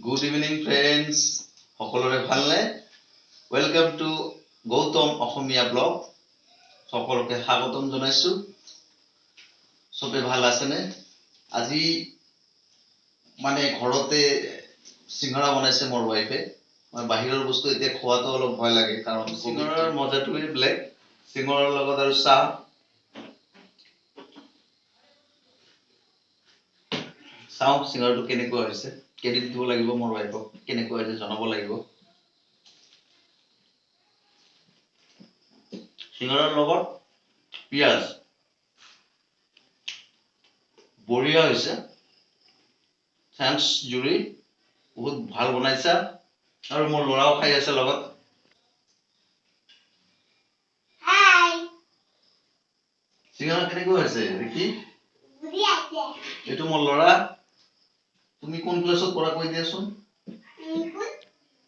Good evening, friends. সকলোৰে ভালনে? Welcome to Gautam Asomiya blog. সকলোকে স্বাগতম জনাইছো. সবে ভাল আছেনে? আজি মানে ঘৰতে সিংহৰা বনাইছে মোৰ ওয়াইফে. বাহিৰৰ বস্তু এতিয়া খোৱাটো অলপ ভয় লাগে কাৰণ সিংহৰাৰ মজাটোৱে বেলেগ. সিংহৰাৰ লগত আৰু চাহ চাও সিংহৰাটো কেনেকুৱা হৈছে. ক্ৰেডিট দিব লাগিব মোৰ ওয়াইফক কেনেকুৱা হৈছে জনাব লাগিব. সিংহৰাৰ লগত পিয়াজ বঢ়িয়া হৈছে. থ্যাঙ্কস জুৰি বহুত ভাল বনাইছা আৰু মোৰ ল'ৰাও খাই আছে লগত. হাই সিংহৰা কেনেকুৱা হৈছে দেখি? বঢ়িয়া আছে. এইটো মোৰ ল'ৰা. তুমি কোন ক্লাছত পঢ়া কৈ দিয়াচোন?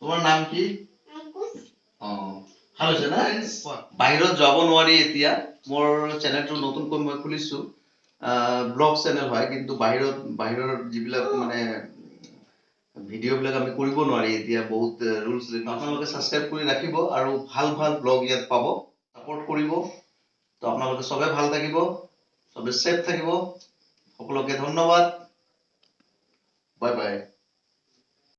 তোমাৰ নাম কি? ভাল হৈছে না? বাহিৰত যাব নোৱাৰি এতিয়া. মোৰ চেনেলটো নতুনকৈ মই খুলিছো. ব্লগ চেনেল হয় কিন্তু বাহিৰৰ যিবিলাক মানে ভিডিঅ'বিলাক আমি কৰিব নোৱাৰি এতিয়া বহুত ৰুলছ আপোনালোকে সাবস্ক্ৰাইব কৰি ৰাখিব আৰু ভাল ভাল ব্লগ ইয়াত পাব সাপোৰ্ট কৰিব তো আপোনালোকে সবে ভাল থাকিব সবে সেফ থাকিব সকলোকে ধন্যবাদ বাই বাই